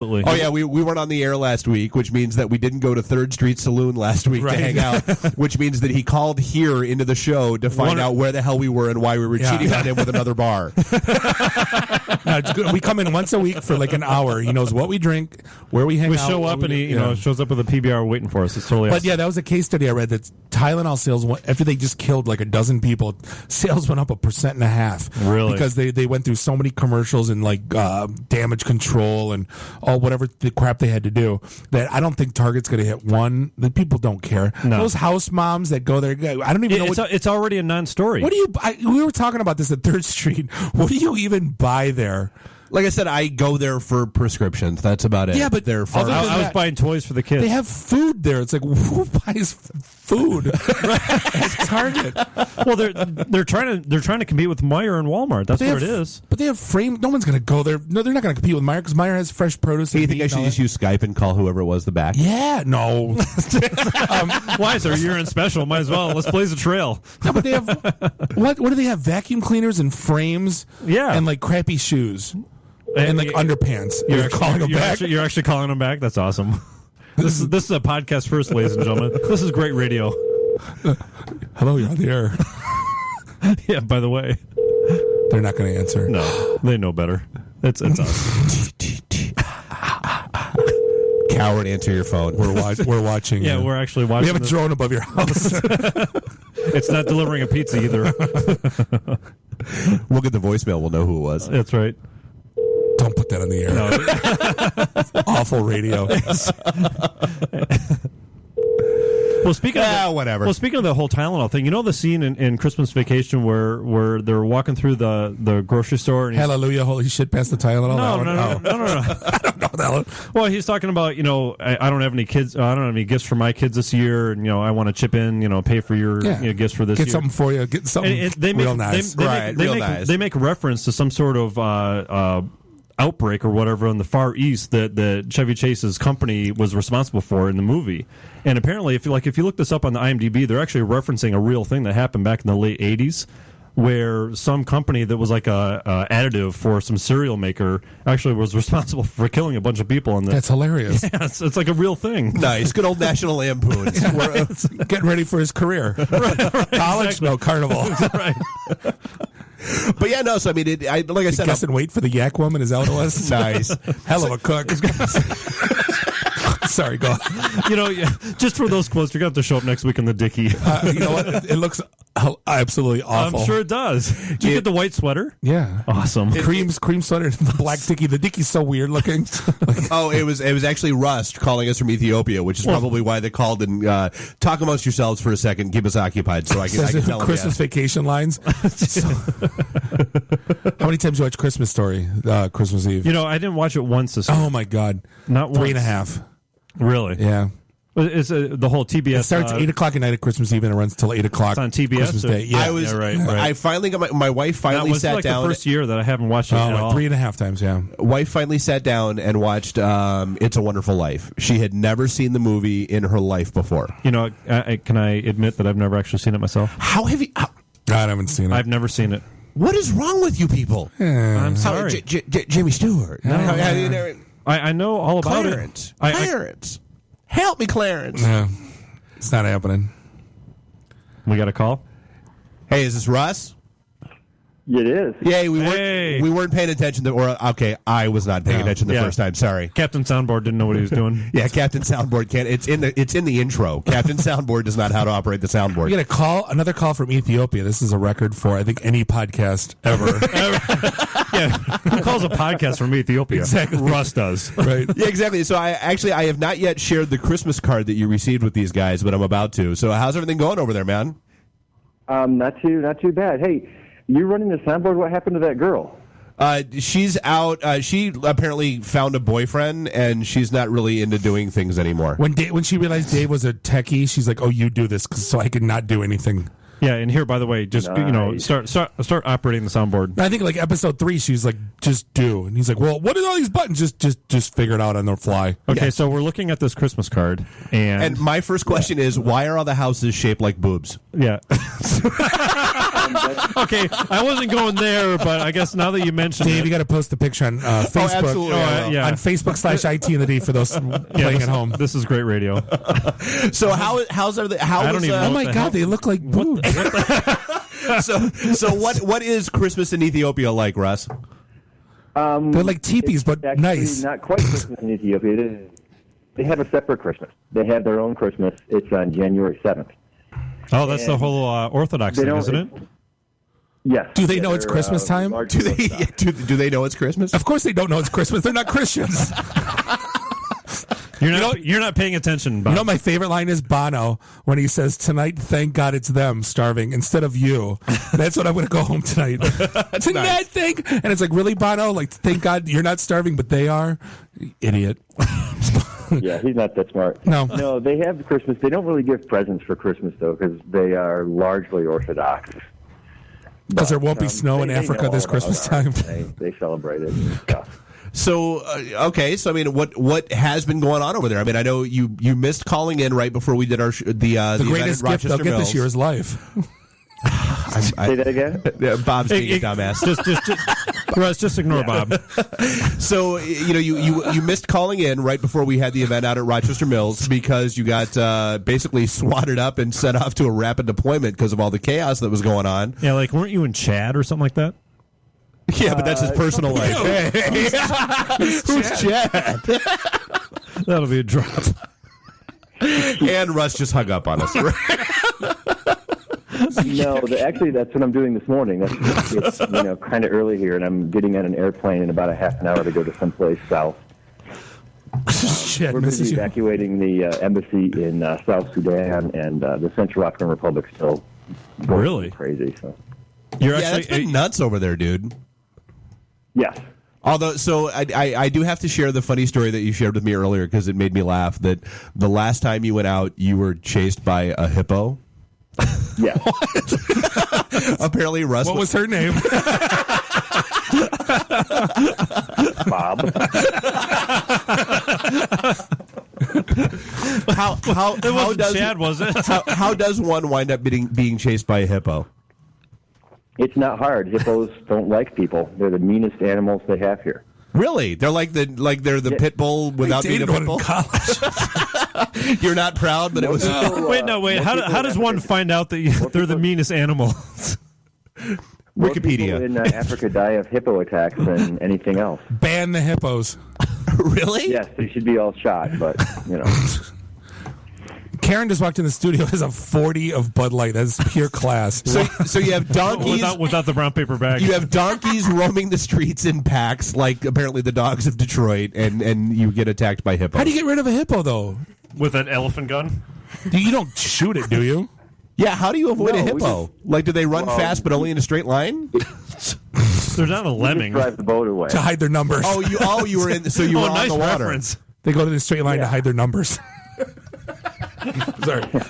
Oh, yeah, we weren't on the air last week, which means that we didn't go to 3rd Street Saloon last week to hang out, which means that he called here into the show to find out where the hell we were and why we were cheating on him with another bar. No, it's good. We come in once a week for like an hour. He knows what we drink, where we hang out. We show up and he shows up with a PBR waiting for us. It's totally But yeah, that was a case study I read that Tylenol sales, after they just killed like a dozen people, sales went up 1.5%. Really? Because they went through so many commercials and like damage control and all whatever the crap they had to do that I don't think Target's going to hit one. The people don't care. No. Those house moms that go there, I don't even know. It's already a non-story. What do you? We were talking about this at 3rd Street. What do you even buy there? Like I said, I go there for prescriptions. That's about it. Yeah, but they're I was buying toys for the kids. They have food there. It's like, who buys food at Target? Well, they're trying to compete with Meijer and Walmart. That's what it is. But they have frame. No one's going to go there. No, they're not going to compete with Meijer because Meijer has fresh produce. Do you think I should just use Skype and call whoever it was the back? Yeah, no. Why is our year-end special? Might as well. Let's blaze a trail. No, but they have what do they have? Vacuum cleaners and frames. Yeah, and like crappy shoes. And like underpants. You're calling them back? You're actually calling them back? That's awesome. This is a podcast first, ladies and gentlemen. This is great radio. Hello, you're on the air. Yeah, by the way. They're not going to answer. No, they know better. It's us. Coward, answer your phone. We're watching. Yeah, we're actually watching. We have a drone above your house. It's not delivering a pizza either. We'll get the voicemail. We'll know who it was. That's right. Don't put that on the air. No. Awful radio. Well, speaking of whatever. Well, speaking of the whole Tylenol thing, you know the scene in Christmas Vacation where they're walking through the grocery store and hallelujah, holy shit, past the Tylenol. No. I don't know that one. Well, he's talking about I don't have any kids. I don't have any gifts for my kids this year, and I want to chip in, pay for your gifts for this year. Get something for you. Get something real nice. They make reference to some sort of outbreak or whatever in the Far East that Chevy Chase's company was responsible for in the movie. And apparently, if you look this up on the IMDb, they're actually referencing a real thing that happened back in the late 80s where some company that was like a additive for some cereal maker actually was responsible for killing a bunch of people. That's hilarious. Yeah, it's like a real thing. Nice. Good old National Lampoon. Getting ready for his career. Right, college? Exactly. No, carnival. Right. But yeah, no, so I mean, like I said, guess and wait for the yak woman, is that what it was? Nice. Hell of a cook. Sorry, go on. Just for those quotes, you're going to have to show up next week in the Dickie. You know what? It looks absolutely awful. I'm sure it does. Did you get the white sweater? Yeah. Awesome. Cream sweater, the black Dickie. The Dickie's so weird looking. It was actually Rust calling us from Ethiopia, which is probably why they called and talk amongst yourselves for a second, keep us occupied so I can tell Christmas vacation lines. How many times you watch Christmas Story, Christmas Eve? I didn't watch it once this year. Oh my God. Not 3.5. Really? Yeah. It's the whole TBS. It starts 8 o'clock at night at Christmas Eve and it runs until 8 o'clock. It's on TBS. Christmas Day. Yeah. Right. I finally got my wife finally sat like down. The first year that I haven't watched it at all. 3.5 times. Yeah. Wife finally sat down and watched It's a Wonderful Life. She had never seen the movie in her life before. Can I admit that I've never actually seen it myself? How have you? I haven't seen it. I've never seen it. What is wrong with you people? I'm sorry, Jimmy Stewart. I know all about Clarence. it. Clarence, help me, Clarence. No, it's not happening. We got a call. Hey, is this Russ? It is. Yay, we weren't paying attention. I was not paying attention the first time. Sorry. Captain Soundboard didn't know what he was doing. Yeah, Captain Soundboard can't. It's in the intro. Captain Soundboard does not know how to operate the soundboard. We get another call from Ethiopia. This is a record for, I think, any podcast ever. Yeah, who calls a podcast from Ethiopia? Exactly. Russ does. Right. Yeah, exactly. So I have not yet shared the Christmas card that you received with these guys, but I'm about to. So how's everything going over there, man? Not too bad. Hey, you running the soundboard? What happened to that girl? She's out. She apparently found a boyfriend, and she's not really into doing things anymore. When she realized Dave was a techie, she's like, "Oh, you do this so I can not do anything." Yeah, and here, by the way, just start operating the soundboard. I think like episode 3, she's like, "Just do," and he's like, "Well, what are all these buttons? Just figure it out on the fly." Okay, so we're looking at this Christmas card, and my first question is, why are all the houses shaped like boobs? Yeah. Okay, I wasn't going there, but I guess now that you mentioned Dave, it, you got to post the picture on Facebook. absolutely, I will. yeah. On Facebook/IT in the D for those playing at home. This is great radio. So how was don't even know Oh what my the God, hell? they look like boobs. so what is Christmas in Ethiopia like, Russ? They're like teepees, but Actually, nice. not quite Christmas in Ethiopia. They have a separate Christmas. They have their own Christmas. It's on January 7th. Oh, that's the whole Orthodox They thing, don't- isn't it? Yes. Do they know it's they're, Christmas time? large Do they Orthodox. do they know it's Christmas? Of course they don't know it's Christmas. They're not Christians. You're not paying attention, Bob. You know, my favorite line is Bono when he says, "Tonight, thank God it's them starving instead of you." That's what I'm going to go home tonight. Tonight, nice. thank. And it's like, really, Bono? Like, thank God you're not starving, but they are. Idiot. Yeah, he's not that smart. No. No, they have Christmas. They don't really give presents for Christmas, though, because they are largely Orthodox. Because there won't be snow in they Africa know this all Christmas about time. it. They celebrate it and stuff. So okay, so I mean, what has been going on over there? I mean, I know you missed calling in right before we did our the greatest event gift in they'll Rochester get Mills. this year is life. Say that again? Bob's being a dumbass. Russ, just ignore Bob. So you missed calling in right before we had the event out at Rochester Mills because you got basically swatted up and sent off to a rapid deployment because of all the chaos that was going on. Yeah, like weren't you in Chad or something like that? Yeah, but that's his personal life. Who's Chad? That'll be a drop. And Russ just hung up on us. No, actually, that's what I'm doing this morning. It's kind of early here, and I'm getting on an airplane in about a half an hour to go to someplace south. Shit, We're misses busy you. evacuating the embassy in South Sudan, and the Central African Republic still going Really? crazy. So You're Yeah, that's been nuts over there, dude. yes. Although, so I do have to share the funny story that you shared with me earlier because it made me laugh. That the last time you went out, you were chased by a hippo. Yes. Apparently, Russ. What was her name? Bob. How does Chad, was it? how does one wind up being chased by a hippo? It's not hard. Hippos don't like people. They're the meanest animals they have here. Really? They're they're the pit bull without being a dated pit one bull. in college. You're not proud, but it was. Wait. How does one find out that they're the meanest animal? More Wikipedia. people in Africa die of hippo attacks than anything else. Ban the hippos. Really? Yes, they should be all shot, but Karen just walked in the studio as a 40 of Bud Light. That's pure class. So you have donkeys. without the brown paper bag. You have donkeys roaming the streets in packs, like apparently the dogs of Detroit, and you get attacked by hippos. How do you get rid of a hippo, though? with an elephant gun. You don't shoot it, do you? Yeah, how do you avoid a No, hippo? Like, do they run fast but only in a straight line? They're not a lemming. drive the boat away. To hide their numbers. You were in. So you were on nice the water. reference. They go to the straight line to hide their numbers.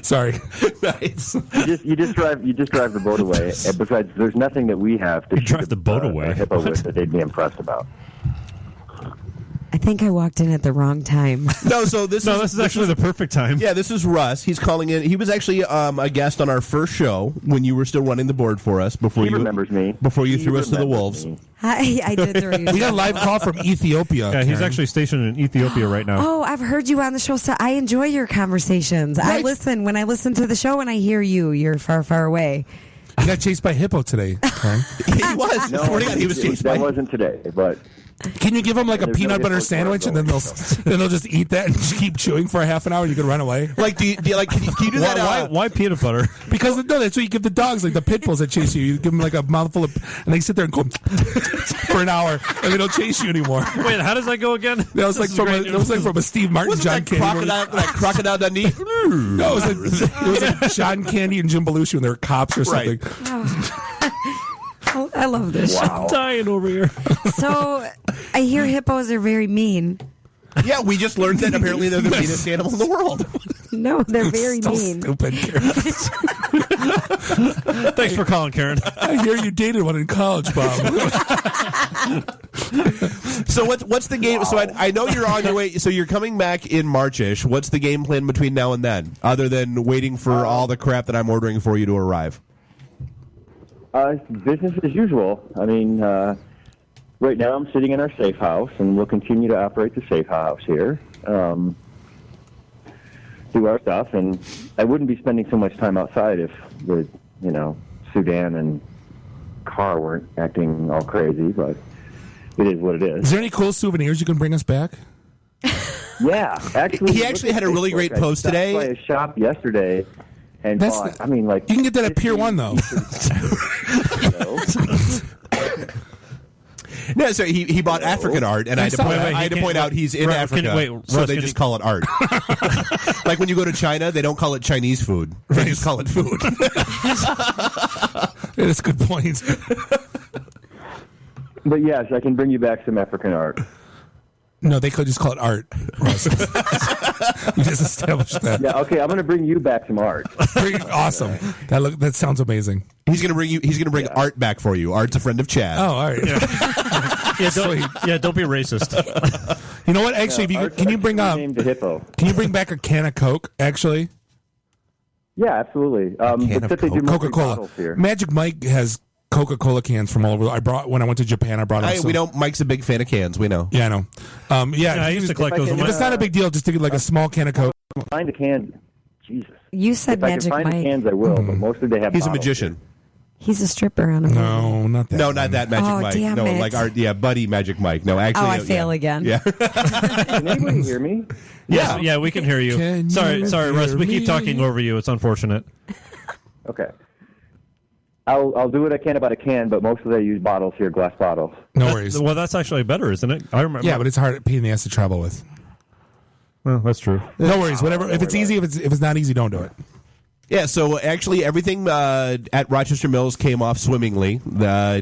Sorry. Nice. You just drive the boat away. And besides, there's nothing that we have to You shoot drive the boat away. a hippo with that they'd be impressed about. I think I walked in at the wrong time. No, so this is actually the perfect time. Yeah, this is Russ. He's calling in. He was actually a guest on our first show when you were still running the board for us before He you remembers me. before you He threw us to the remembers wolves. me. I did the research. We got a live call from Ethiopia. Yeah, he's Karen. actually stationed in Ethiopia right now. Oh, I've heard you on the show, so I enjoy your conversations. I Right. listen when I listen to the show and I hear you. You're far, far away. He got chased by a hippo today. Karen. He was. No, Swear to God, he was chased by. that wasn't today, but Can you give them like a There's peanut no butter hippos sandwich and then tomorrow, they'll just eat that and just keep chewing for a half an hour and you can run away? Like, do you like? Can you do that? Why peanut butter? Because no, that's what you give the dogs, like the pit bulls that chase you. You give them like a mouthful of, and they sit there and go for an hour, and they don't chase you anymore. Wait, how does that go again? That was like from a Steve Martin, Wasn't John that Candy. crocodile Dundee? No, it was like John Candy and Jim Belushi when they were cops or something. Right. Oh, I love this. wow. Dying over here. So I hear hippos are very mean. Yeah, we just learned that apparently they're the meanest animal in the world. No, they're very So mean. stupid. Karen. Thanks for calling, Karen. I hear you dated one in college, Bob. So what's the game? So I know you're on your way. So you're coming back in March-ish. What's the game plan between now and then, other than waiting for all the crap that I'm ordering for you to arrive? Business as usual. I mean, right now I'm sitting in our safe house, and we'll continue to operate the safe house here. Do our stuff, and I wouldn't be spending so much time outside if the, Sudan and car weren't acting all crazy, but it is what it is. Is there any cool souvenirs you can bring us back? Yeah, actually, he actually had a really great post today. I stopped by a shop yesterday and bought. You can get that at Pier 1 though. No, so he bought African art, and I had to point out he's in Africa, so they just call it art. Like when you go to China, they don't call it Chinese food; they just call it food. That's a good point. But yes, I can bring you back some African art. No, they could just call it art. We just established that. Yeah, okay. I'm going to bring you back some art. Awesome. That sounds amazing. He's going to bring art back for you. Art's a friend of Chad. Oh, all right. Don't be racist. You know what? Actually, can you bring up? Named the hippo. Can you bring back a can of Coke? Actually. Yeah, absolutely. Coca-Cola. Magic Mike has Coca-Cola cans from all over. When I went to Japan, I brought them. Mike's a big fan of cans. We know. Yeah, I know. I used to collect those. If it's not a big deal, just to get like a small can of Coke. Find a can. Jesus. You said if Magic I can find Mike. The cans, I will. But mostly they have. He's a bottles magician. here. He's a stripper on a movie. No, not that. No, not that Magic Mike. Damn No, it. like art. Yeah, Buddy Magic Mike. No, actually. I fail again. Yeah. Can anybody hear me? Yeah, we can hear you. Sorry, Russ. We keep talking over you. It's unfortunate. Okay. I'll do what I can about a can, but mostly I use bottles here, glass bottles. No worries. Well, that's actually better, isn't it? I remember. Yeah, but it's hard pain in the ass to travel with. Well, that's true. No worries. Whatever. If it's easy, if it's not easy, don't do it. Yeah, so actually everything at Rochester Mills came off swimmingly,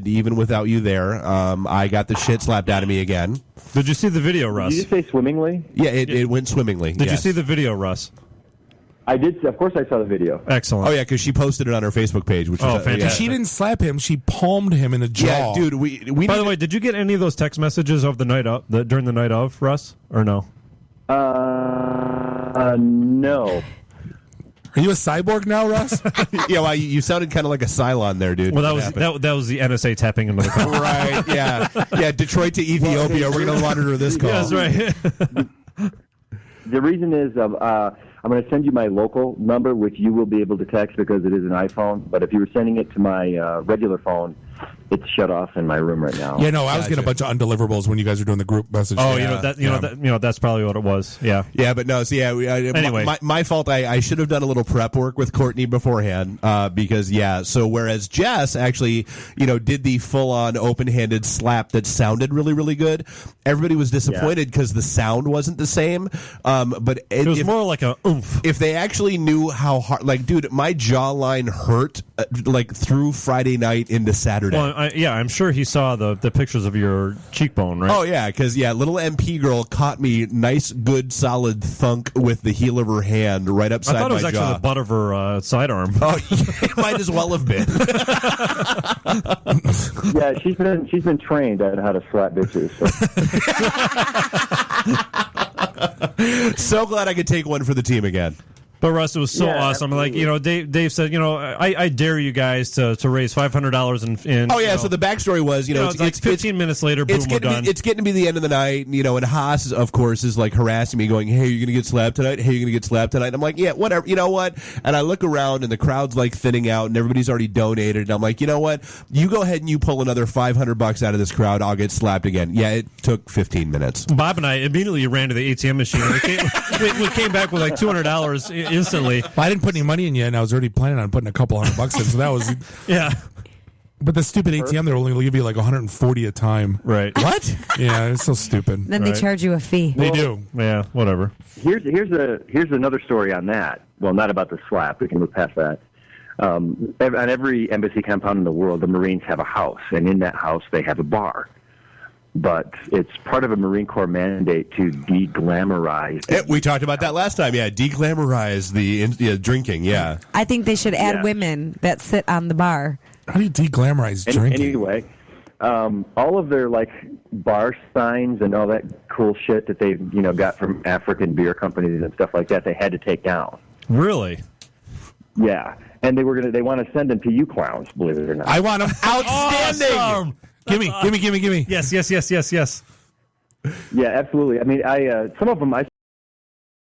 even without you there. I got the shit slapped out of me again. Did you see the video, Russ? Did you say swimmingly? Yeah, it went swimmingly. Did you see the video, Russ? I did. Of course, I saw the video. Excellent. Oh yeah, because she posted it on her Facebook page. Which was, fantastic. And she didn't slap him; she palmed him in the jaw. Yeah, dude. We. By the way, did you get any of those text messages of the night of during the night of, Russ, or no? No. Are you a cyborg now, Russ? Yeah, well, you sounded kind of like a Cylon there, dude. Well, that was the NSA tapping into the call. Right? Yeah. Detroit to Ethiopia. We're going to monitor this call. Yeah, that's right. The reason is I'm going to send you my local number, which you will be able to text because it is an iPhone. But if you were sending it to my regular phone, it's shut off in my room right now. Yeah, no, I was getting a bunch of undeliverables when you guys were doing the group message. Oh, that's probably what it was. Yeah. Yeah, but no. So Anyway. my fault. I should have done a little prep work with Courtney beforehand because So whereas Jess actually did the full on open handed slap that sounded really really good, everybody was disappointed because the sound wasn't the same. But it was more like a oomph. If they actually knew how hard, dude, my jawline hurt through Friday night into Saturday. Well, I'm sure he saw the pictures of your cheekbone, right? Oh, yeah, because, little MP girl caught me nice, good, solid thunk with the heel of her hand right upside my jaw. I thought it was actually the butt of her sidearm. Oh, it might as well have been. Yeah, she's been trained on how to slap bitches. So glad I could take one for the team again. But Russ, it was so awesome. Absolutely. Dave said, I dare you guys to raise $500 in. Oh yeah. So the backstory was, it's 15 minutes later, boom, we're done. It's getting to be the end of the night, and Haas, of course, is harassing me, going, "Hey, you're gonna get slapped tonight. Hey, you're gonna get slapped tonight." And I'm like, "Yeah, whatever. You know what?" And I look around, and the crowd's thinning out, and everybody's already donated. And I'm like, "You know what? You go ahead and you pull another $500 out of this crowd. I'll get slapped again." Yeah, it took 15 minutes. Bob and I immediately ran to the ATM machine. And we came back with $200 instantly. Well, I didn't put any money in yet, and I was already planning on putting a couple $100 in. So that was But the stupid ATM, they're only going to give you $140 a time. Right. What? Yeah, it's so stupid. Then they charge you a fee. They do. Yeah, whatever. Here's another story on that. Well, not about the slap. We can move past that. On every embassy compound in the world, the Marines have a house, and in that house they have a bar. But it's part of a Marine Corps mandate to de-glamorize. We talked about that last time. Yeah, de-glamorize the drinking. Yeah. I think they should add women that sit on the bar. How do you de-glamorize drinking? Anyway, all of their bar signs and all that cool shit that they got from African beer companies and stuff like that, they had to take down. Really? Yeah, and they want to send them to you clowns, believe it or not. I want them outstanding. Awesome. Gimme. Yes. Yeah, absolutely. I mean, some of them I